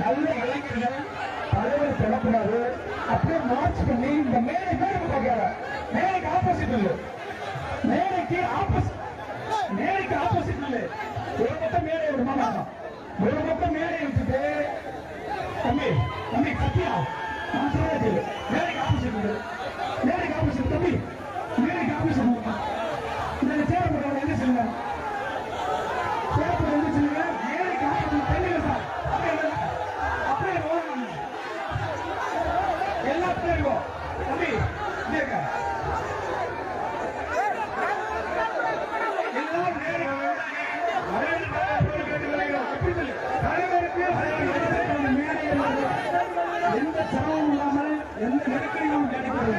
நல்ல இளைஞர்கள் தலைவர் தொடக்கூடாது. அப்படியே மார்ச் பண்ணி இந்த மேடை மேடைக்கு ஆப்போசிட் இல்லை, மேடைக்கு ஆப்போசிட் இல்லை. ஒரு பக்கம் மேடை விடுமா, ஒரு பக்கம் மேடை வச்சுட்டு தம்பி கத்தியா மேடைக்கு ஆப்போசிட் இல்லை, மேடைக்கு ஆப்போசிட் தம்பி, மேடைக்கு ஆப்போசிட் இந்த சேரப்பட என்ன சொல்லுங்க, சேரப்பட என்ன சொல்லுங்க, மேடைக்கு ஆப்போசிட் தெரியல சார். அப்படியே எல்லா பேருக்கும் தம்பி எந்த சிரமமும் இல்லாமல் எந்த நெருக்கடியும் கிடைக்கிறது.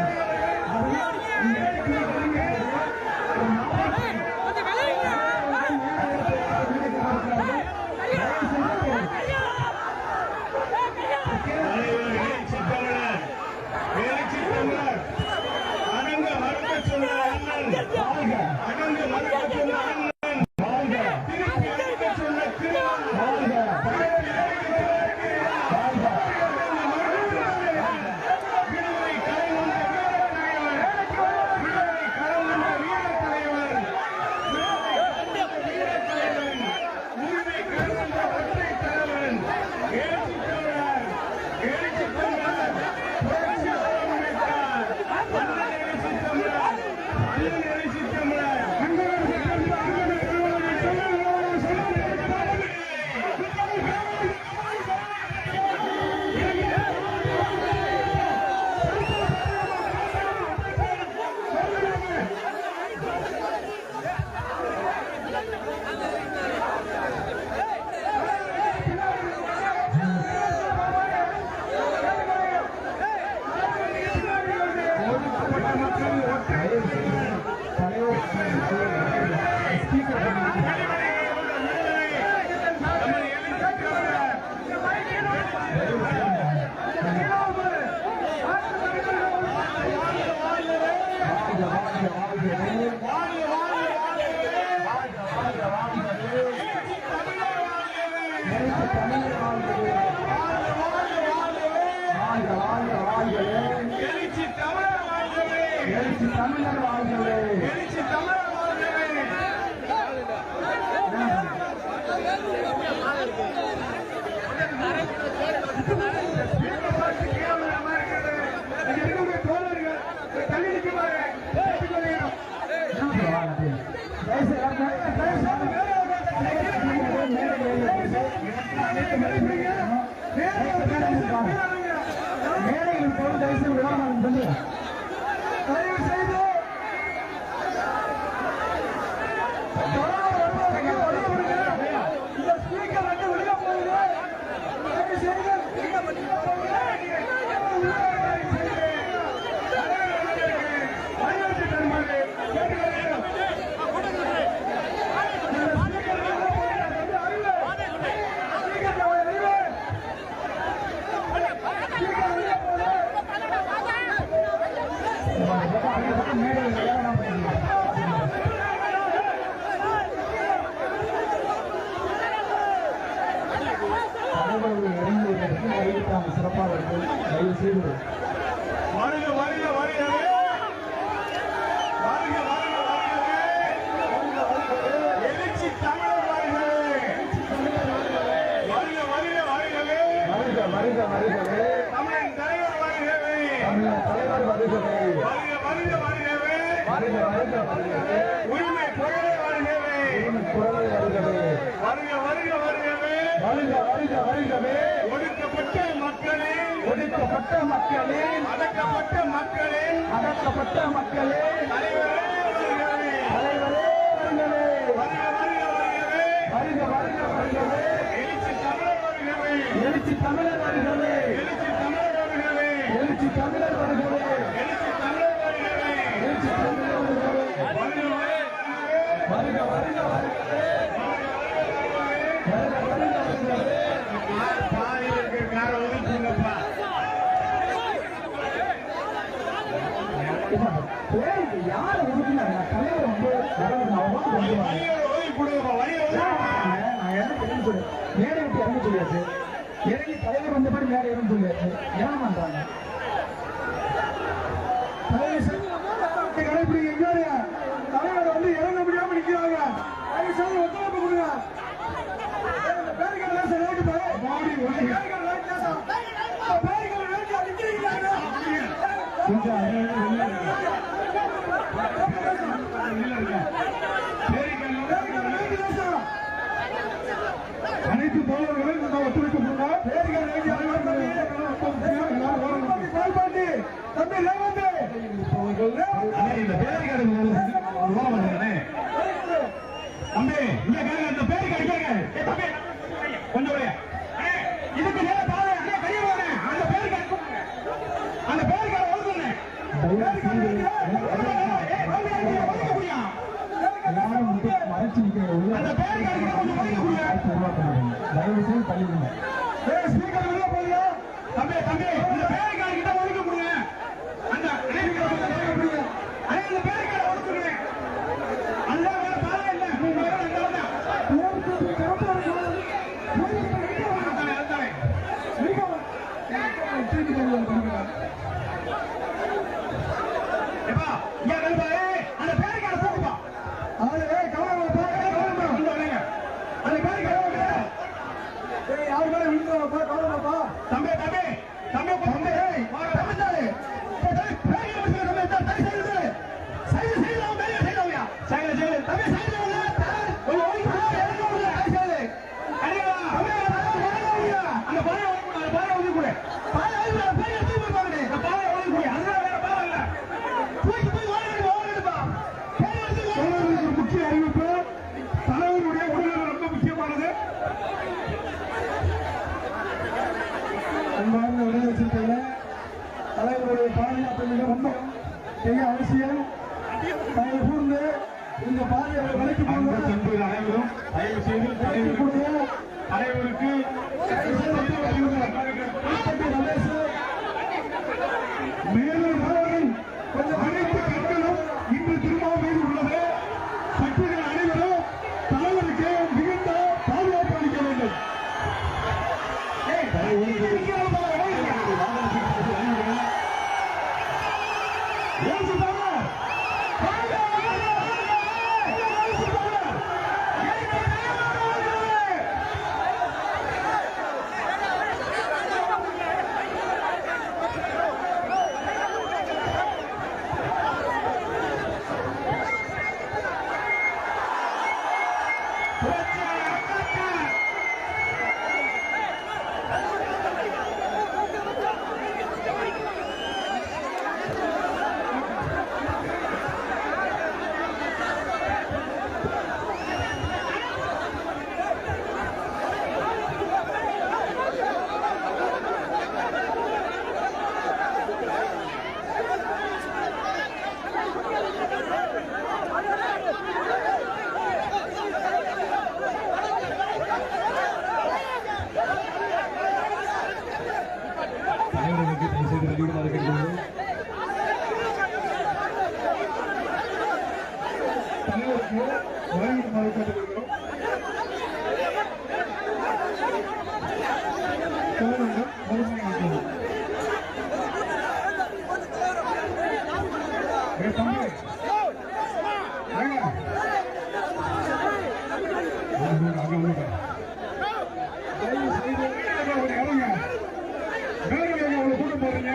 மேடையில் போய் தயவுசெய்து விடாமல் தயவு செய்து இந்த ஸ்பீக்கர் வந்து விழுக போகுது. தயவு செய்து சிறப்பாக இருக்கும். தயவு செய்து வருக வருக வருகவே வருக வருக வருகவே எழுச்சி தமிழர் வருகவே வருக வருக வருகவே வருக வருக வருகவே தமிழின் தலைவர் வருகவே தமிழின் தலைவர் வருகவே வருக வருக வருகவே வருக வருக வருகவே உரிமை குரலை வருகவே உரிமை குரலை வருகவே வருக வருக வருகவே வருக வருக வருகவே ஒடுக்கப்பட்ட மக்களே அடக்கப்பட்ட மக்களே தலைவரே வருகவே வருக வருக வருகவே எழுச்சி தமிழர் வருகவே எழுச்சி தமிழர் வருகவே எழுச்சி தமிழர் வருகவே எழுச்சி தமிழர் வருகவே எழுச்சி தமிழர் வருகவே எழுச்சி தமிழர் வருகவே வருக வருக வருகவே யார் ஒதுக்குனாங்க தலைவர் வந்து மேடை விட்டு இறங்க சொல்லியாச்சு. இறங்கி தலைவர் வந்த மாதிரி மேலே இருந்து சொல்லியாச்சு என்ன பண்றாங்க கடைபிடிக்க தலைவரை வந்து இறங்க முடியாம நிக்கிறாங்க ஒத்துழைப்பு கொடுங்க அனைத்து தோழர்களும் ஒத்துழைப்பு கொடுங்க தம்பி லேவந்து இந்த பேரிகார்டு தம்பி இங்க இந்த பேரிகார்டு கேட்க கொஞ்சம் இதுக்கு நேர பாரு கையை அந்த பேரிகார்டு அந்த பேரிகார்டு ஒழுங்குங்க மறைச்சு அந்த பேரிகார்டு கொஞ்சம் தயவு செய்து தள்ளிடுங்க ஸ்பீக்கர் உள்ள போறியா தம்பி தம்பி இந்த பேரிகார்டு கிட்ட ஒழுங்கு கொடுங்க அந்த அந்த பேரிகார்டு ஒழுங்குங்க அந்த வேற பாரு இல்ல நீங்க வேற அந்த தம்பி தம்பி தம்பி தம்பி முக்கிய அறிவிப்பு தலைவருடைய உடல்நலம் ரொம்ப முக்கியமானது அன்பார்ந்த விளையாட்டு தலைவருடைய பாதுகாப்பு மிக அவசியம் தயவு கூர்ந்து இந்த பாதுகாப்பு விலைக்கு போகும்போது அனைவரும் தயவு செய்து தலைவருக்கு மேலும் கொஞ்சம் அனைத்து கண்களும் இன்று திரும்ப மீது உள்ளது சக்திகள் அனைவரும் தலைவருக்கு மிகுந்த பாதுகாப்பு அளிக்க வேண்டும் கூட்டம் போறீங்க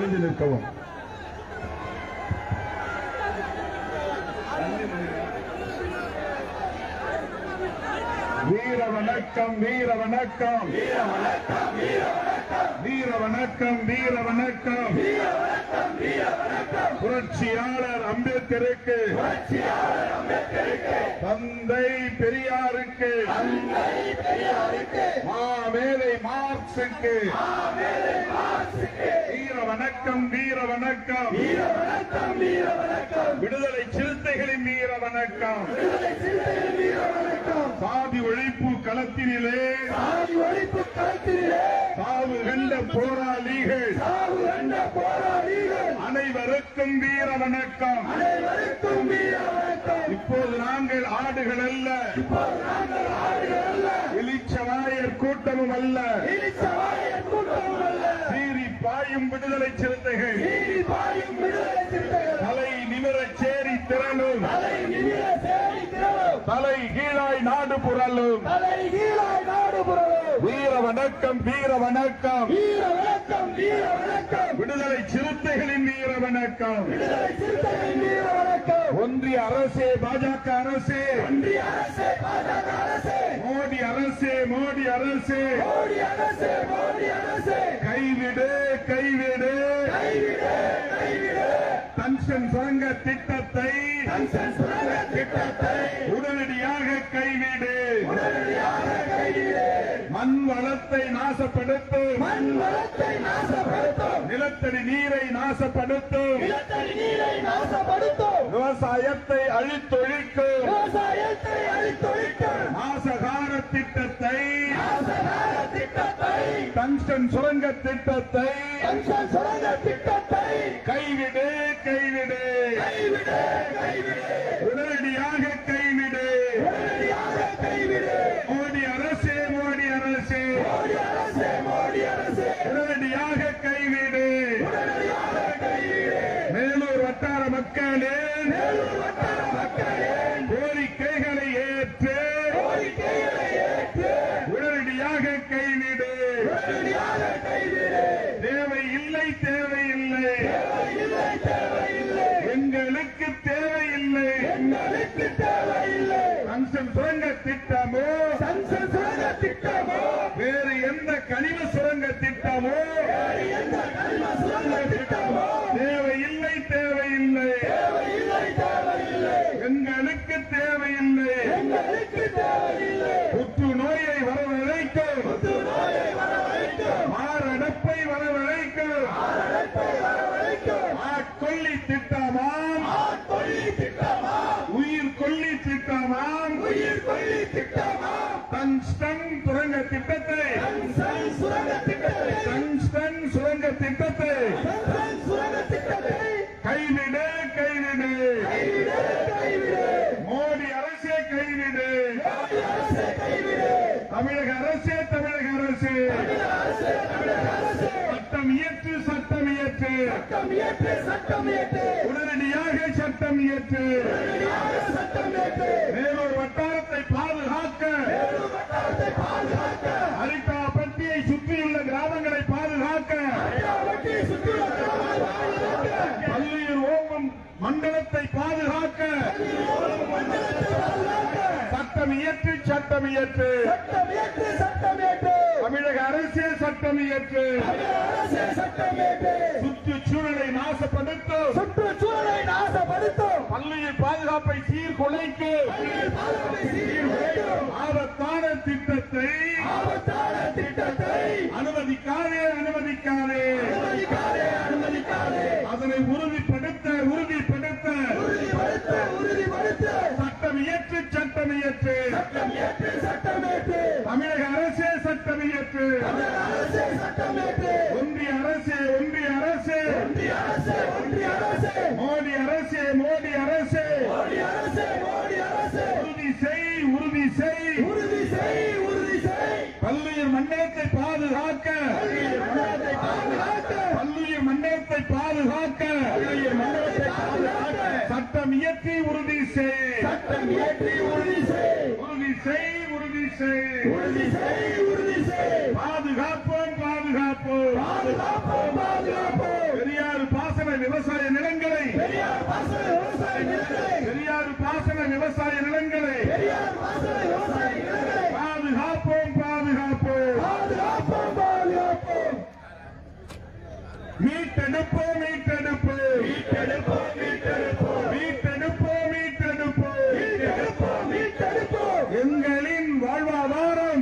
எழுந்து நிற்கவும். வீர வணக்கம், வீர வணக்கம், வீர வணக்கம், வீர வணக்கம், வீர வணக்கம், வீர வணக்கம், வீர வணக்கம். புரட்சியாளர் அம்பேத்கருக்கு, தந்தை பெரியாருக்கு, மாமேதை மார்க்சுக்கு வீர வணக்கம், வீர வணக்கம், வீர வணக்கம், வீர வணக்கம். விடுதலை சிறுத்தைகளின் வீர வணக்கம். சாதி ஒழிப்பு களத்தினிலே, சாவு கண்ட போராளிகள் அனைவருக்கும் வீர வணக்கம். இப்போது நாங்கள் ஆடுகள் அல்ல, இளிச்சவாயர் கூட்டமும் அல்ல, சீறி பாயும் விடுதலை சிறுத்தைகள் தலை நிமிரச் சேரி திரளும், தலை கீழாய் நாடு புரளும். வீர வணக்கம், வீர வணக்கம், விடுதலை சிறுத்தைகளின் வீர வணக்கம். ஒன்றிய அரசே, பாஜக அரசே, மோடி அரசே, மோடி அரசே, கைவிடு, கைவிடு பென்ஷன் சுரங்க திட்டத்தை உடனடியாக கைவிடு. மண் வளத்தை நாசப்படுத்தும், நிலத்தடி நீரை நாசப்படுத்தும், விவசாயத்தை அழித்தொழிக்கும் நாசகார திட்டத்தை, டங்ஸ்டன் சுரங்க திட்டத்தை கைவிடு, கைவிடு, உடனடியாக கைவிடு. மோடி அரசே, மோடி அரசே, உடனடியாக கைவிடு. மேலூர் வட்டார மக்களின் கோரிக்கைகளை ஏற்று உடனடியாக கைவிடு. தேவையில்லை, தேவையில்லை, எங்களுக்கு தேவையில்லை. டங்ஸ்டன் சுரங்க திட்டமோ, வேறு எந்த கனிம சுரங்க திட்டமோ தேவையில்லை, தேவையில்லை, எங்களுக்கு தேவையில்லை. புற்றுநோயை வரவழைக்கும், மாரடைப்பை வரவழைக்கும் ஆட்கொல்லி திட்டமாம், உயிர் கொல்லி திட்டமாம், டங்ஸ்டன் சுரங்க திட்டத்தை, டங்ஸ்டன் சுரங்க திட்டத்தை கைவிடு, கைவிடு. மோடி அரசே கைவிடு. தமிழக அரசே, தமிழக அரசே, சட்டம் இயற்று, சட்டம் இயற்று, உடனடியாக சட்டம் இயற்று. மேலூர் வட்டாரத்தை பாதுகாக்க, அரிட்டாப்பட்டியை சுற்றியுள்ள கிராமங்களை பாதுகாக்க, பள்ளியூர் ஓமம் மண்டலத்தை பாதுகாக்க சட்டம் இயற்று, சட்டம் இயற்று. தமிழக அரசே சட்டம் இயற்று. சுற்றுச்சூழலை நாசப்படுத்தும், பள்ளியில் பாதுகாப்பை சீர்குலைக்கு ஆபத்தான திட்டத்தை அனுமதிக்காதே, அனுமதிக்காதே. அதனை உறுதிப்படுத்த, உறுதிப்படுத்த சட்டம் இயற்று, சட்டம் இயற்று. தமிழக அரசே சட்டம் இயற்று. ஒன்றிய அரசே, ஒன்றிய அரசே, மோடி அரசே, மோடி அரசே, உறுதி செய், உறுதி செய். பல்லுயிர் மண்டலத்தை பாதுகாக்க, பல்லுயிர் மண்டலத்தை பாதுகாக்க சட்டம் இயற்றி உறுதி செய், உறுதி செய், உறுதி செய். பாதுகாப்போம், பாதுகாப்போம். பெரியார்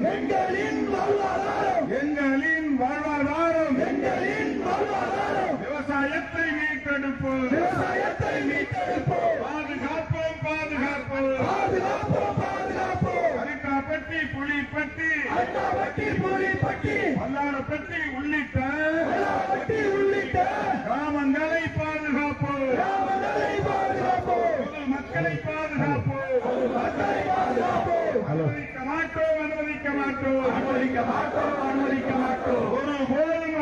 எங்களின் வாழ்வாதாரம் எங்களின் வாழ்வாதாரம் எங்களின் வாழ்வாதாரம் விவசாயத்தை மீட்டெடுப்போம் விவசாயத்தை மீட்டெடுப்போம் பாதுகாப்போம் பாதுகாப்போம் பாதுகாப்போம் பாதுகாப்போம் அரிக்காப்பட்டி புலிப்பட்டி அட்டாவட்டி புலிப்பட்டி வல்லாரப்பட்டி உள்ளிட்ட வல்லாரப்பட்டி உள்ளிட்ட கிராமங்களை பாதுகாப்போம் கிராமங்களை பாதுகாப்போம் பொது மக்களை பாதுகாப்போம் மக்களை பாதுகாப்போம் அனுமதிக்க மாட்டோம் அனுமதிக்க மாட்டோம் அனுமதிக்க மாட்டோம் அனுமதிக்க மாட்டோம் ஒருபோதும்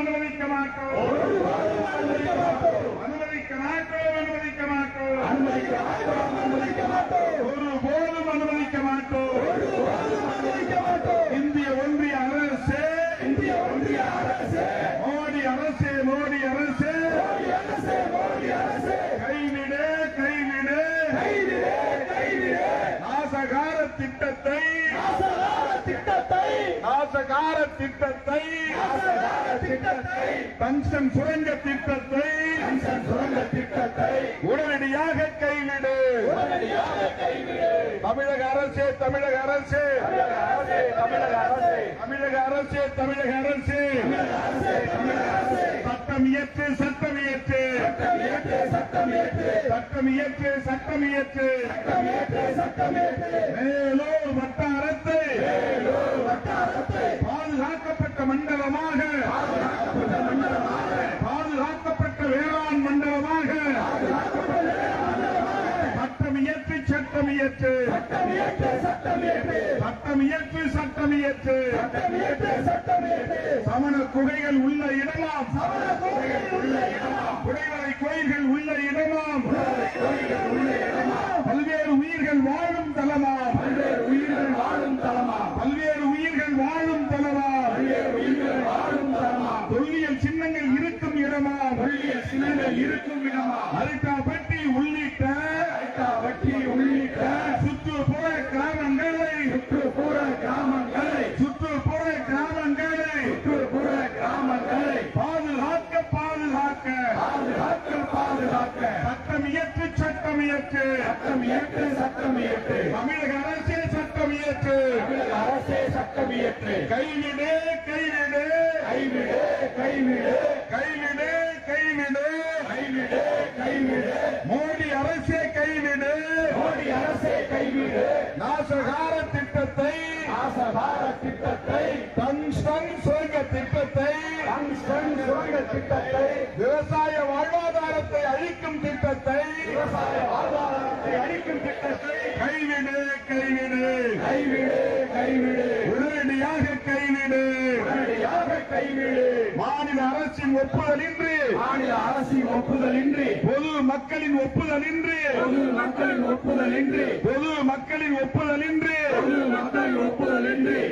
அனுமதிக்க மாட்டோம் ஒருபோதும் அனுமதிக்க மாட்டோம் அனுமதிக்க மாட்டோம் அனுமதிக்க மாட்டோம் அனுமதிக்க மாட்டோம் அனுமதிக்க மாட்டோம் ஒருபோதும் அனுமதிக்க மாட்டோம் ஒருபோதும் அனுமதிக்க மாட்டோம் இந்திய ஒன்றிய அரசு இந்திய ஒன்றிய அரசு மோடி அரசு மோடி அரசு மோடி அரசு மோடி அரசு கைவிடு கைவிடு கைவிடு கைவிடு நாசகார திட்டத்தை நாசகார திட்டத்தை நாசகார திட்டத்தை நாசகார திட்டத்தை டங்ஸ்டன் சுரங்க திட்டத்தை பென்ஷன் சுரங்க திட்டத்தை உடனடியாக கைவிடு உடனடியாக கைவிடு தமிழக அரசு தமிழக அரசு தமிழக அரசு தமிழக அரசு தமிழக அரசு தமிழக அரசு தமிழக அரசு தமிழக அரசு சட்டம் இயற்று சட்டம் இயற்று சட்டமியற்று சட்டமியற்று சட்டம் இயற்று சட்டம் இயற்று சட்டமியற்று சட்டமியற்று மேலூர் வட்டாரத்தை வேலூர் வட்டாரத்தை பாதுகாக்கப்பட்ட மண்டலமாக பாதுகாக்கப்பட்ட மண்டலமாக பாதுகாக்கப்பட்ட வேளாண் மண்டலமாக சட்டம் இயற்று சட்டம் இயற்று சட்டமியற்று சட்டமியற்று சட்டம் இயற்று சட்டம் இயற்று சட்டமியற்று சட்டமியற்று சமண குகைகள் உள்ள இடமாம் சமண கோயில் உள்ள இடமாம் குடைவரை கோயில்கள் உள்ள இடமாம் கோயில்கள் உள்ள இடமாம் பல்வேறு உயிர்கள் வாழும் தலமாம் பல்வேறு உயிர்கள் வாழும் தலமாம் பல்வேறு உயிர்கள் வாழும் தலமாம் பல்வேறு உயிர்கள் வாழும் தலமாம் தொல்லியல் சின்னங்கள் இருக்கும் இடமாம் புள்ளிய சின்னங்கள் இருக்கும் இடமாம் அரிட்டாப்பட்டி உள்ளிட்ட வட்டி உள்ளிட்ட சுற்றுப்புற கிராமங்களை சுற்றுப்புற கிராமங்களை சுற்றுப்புற கிராமங்களை சுற்றுப்புற கிராமங்களை பாதுகாக்க பாதுகாக்க பாதுகாக்க பாதுகாக்க சட்டம் இயற்று சட்டம் இயற்று சட்டமியற்று சட்டமியற்று தமிழக அரசே சட்டம் இயற்று தமிழக அரசே சட்டமியற்று கைவிடு கைவிடு கைவிடு கைவிடு கைவிடு கைவிடு கைவிடு கைவிடு மோடி அரசே கைவிடு மோடி அரசே கைவிடு நாசகார திட்டத்தை நாசகார திட்டத்தை டங்ஸ்டன் சுரங்க திட்டத்தை டங்ஸ்டன் சுரங்க திட்டத்தை விவசாய வாழ்வாதாரத்தை அழிக்கும் திட்டத்தை விவசாய வாழ்வாதாரத்தை அளிக்கும் திட்டத்தை கைவிடு கைவிடு கைவிடு கைவிடு உடனடியாக கைவிடு உடனடியாக கைவிடு மாநில அரசின் ஒப்புதலின்றி மாநில அரசின் ஒப்புதலின்றி பொது மக்களின் ஒப்புதலின்றி பொது மக்களின் ஒப்புதலின்றி பொது மக்களின் ஒப்புதலின்றி பொது மக்களின் ஒப்புதலின்றி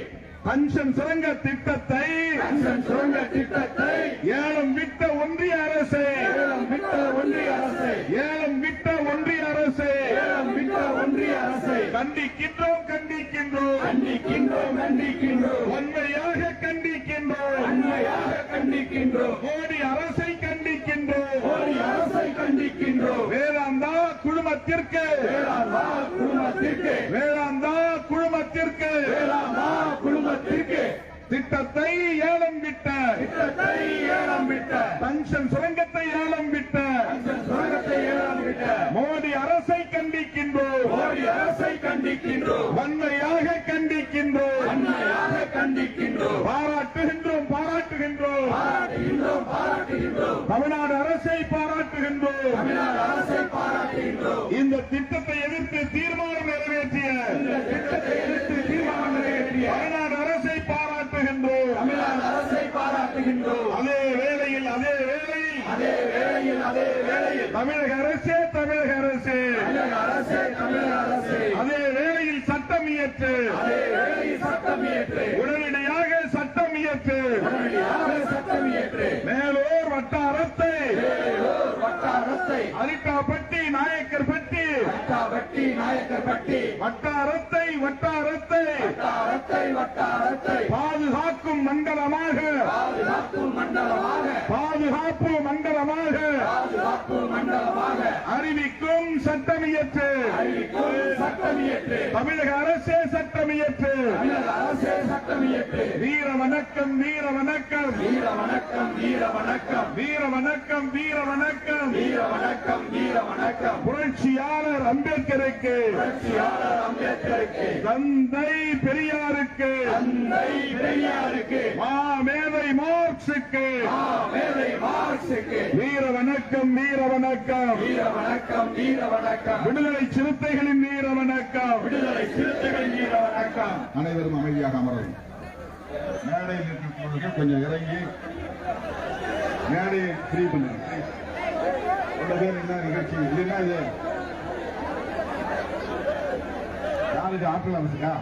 பென்ஷன் சுரங்க திட்டத்தை பென்ஷன் சுரங்க திட்டத்தை ஏலம் விட்ட ஒன்றிய அரசு ஏலம் விட்ட ஒன்றிய அரசை ஏலம் விட்ட ஒன்றிய அரசு ஏலம் விட்ட ஒன்றிய அரசை கண்டிக்கின்றோம் கண்டிக்கின்றோம் கண்டிக்கின்றோம் கண்டிக்கின்றோம் வன்மையாக கண்டிக்கின்றோம் உண்மையாக கண்டிக்கின்றோம் மோடி அரசை கண்டிக்கின்றோம் மோடி அரசை கண்டிக்கின்றோம் வேதாந்தா குழுமத்திற்கு வேளாண்மா குடும்பத்திற்கு வேதாந்தா குழுமத்திற்கு வேளாண்மா குடும்பத்திற்கு திட்டத்தை ஏலம் விட்ட திட்டத்தை ஏலம் விட்ட பென்ஷன் சுரங்கத்தை ஏலம் விட்ட பென்ஷன் சுரங்கத்தை ஏலம் விட்ட மோடி அரசை கண்டிக்கின்றோம் மோடி அரசை கண்டிக்கின்றோம் வன்மையாக கண்டிக்கின்றோம் உண்மையாக கண்டிக்கின்றோம் பாராட்டுகின்றோம் பாராட்டுகின்றோம் பாராட்டுகின்றோம் பாராட்டுகின்றோம் தமிழ்நாடு அரசை பாராட்டுகின்றோம் தமிழ்நாடு அரசை பாராட்டுகின்றோம் இந்த திட்டத்தை எதிர்த்து தீர்மானம் நிறைவேற்றிய இந்த திட்டத்தை எதிர்த்து தீர்மானம் நிறைவேற்றிய தமிழ்நாடு அரசை பாராட்டுகின்றோம் தமிழ்நாடு அரசை பாராட்டுகின்றோம் அதே வேளையில் அதே வேளையில் தமிழக அரசே தமிழக அரசு தமிழக அரசே தமிழக அரசே அதே வேளையில் சட்டம் இயற்று அதே வேளையில் சட்டம் இயற்று உடனடியாக சட்டம் இயற்று உடனடியாக சட்டம் இயற்று மேலூர் வட்டாரத்தை வேலூர் வட்டாரத்தை அரிக்காப்பட்டி நாயக்கர்பட்டி வட்டாரப்பட்டி நாயக்கர்பட்டி வட்டாரத்தை வட்டாரத்தை பாதுகாக்கும் மண்டலமாக பாதுகாக்கும் மண்டலமாக அறிவிக்கும் சட்டம் இயற்று அறிவிக்கும் சட்டம் இயற்று தமிழக அரசே சட்டம் இயற்று அரசே சட்டம் இயற்று. வீர வணக்கம் வீர வணக்கம் வீர வணக்கம் வீர வணக்கம் வீர வணக்கம் வீர வணக்கம் வீர வணக்கம் வீர வணக்கம். புரட்சியாளர் அம்பேத்கருக்கு புரட்சியாளர் அம்பேத்கருக்கு தந்தை பெரியாருக்கு தந்தை பெரியாருக்கு மேதை மார்க்சுக்கு மேதை மார்க்சுக்கு வீர வணக்கம் வீர வணக்கம் வீர வணக்கம் வீர வணக்கம். விடுதலை சிறுத்தைகளின் வீர வணக்கம் விடுதலை சிறுத்தைகளின் வீர வணக்கம். அனைவரும் அமைதியாக அமரவும். மேடையில் இருக்கிறவர்கள் கொஞ்சம் இறங்கி மேடையை ஃப்ரீ பண்ணுங்க. என்ன நிகழ்ச்சி இல்லைன்னா இது யாருக்கு ஆற்றல் அவசியா?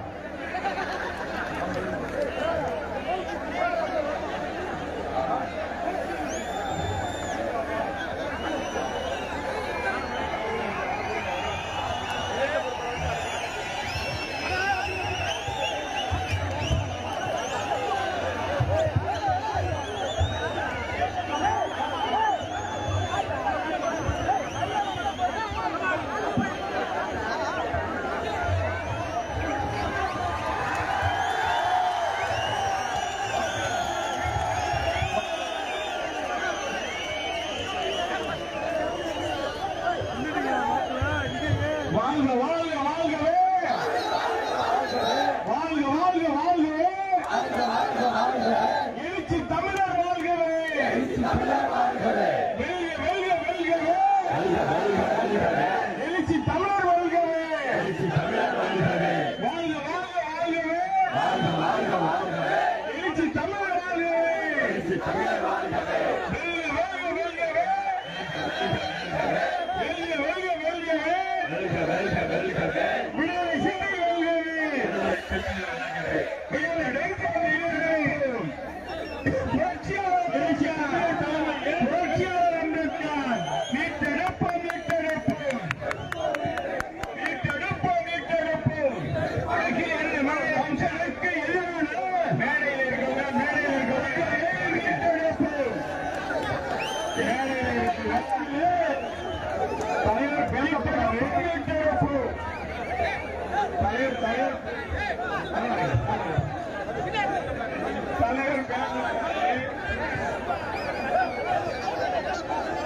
வாழ்க வாழ்க வாழ்கவே வாழ்க வாழ்க வாழ்கவே எழுச்சி தமிழர் வாழ்கவே வெல்க வெல்க வெல்கவே எழுச்சி தமிழர் வாழ்கவே வாழ்க வாழ்க வாழ்கவே எழுச்சி தமிழர் வாழ்கவே வெல்க வெல்க வெல்கவே விடுதலை புரட்சியாளர் அம்பேத்கர் மீட்டெடுப்போம் மீட்டெடுப்போம் மீட்டெடுப்போம் மீட்டெடுப்போம். அம்சனுக்கு எதிரான மேடையில் இருக்கிற மீட்டெடுப்போம். தலைவர் வெளிப்படாது மீட்டெடுப்போம். தலைவர்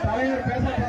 தலைவர் பேச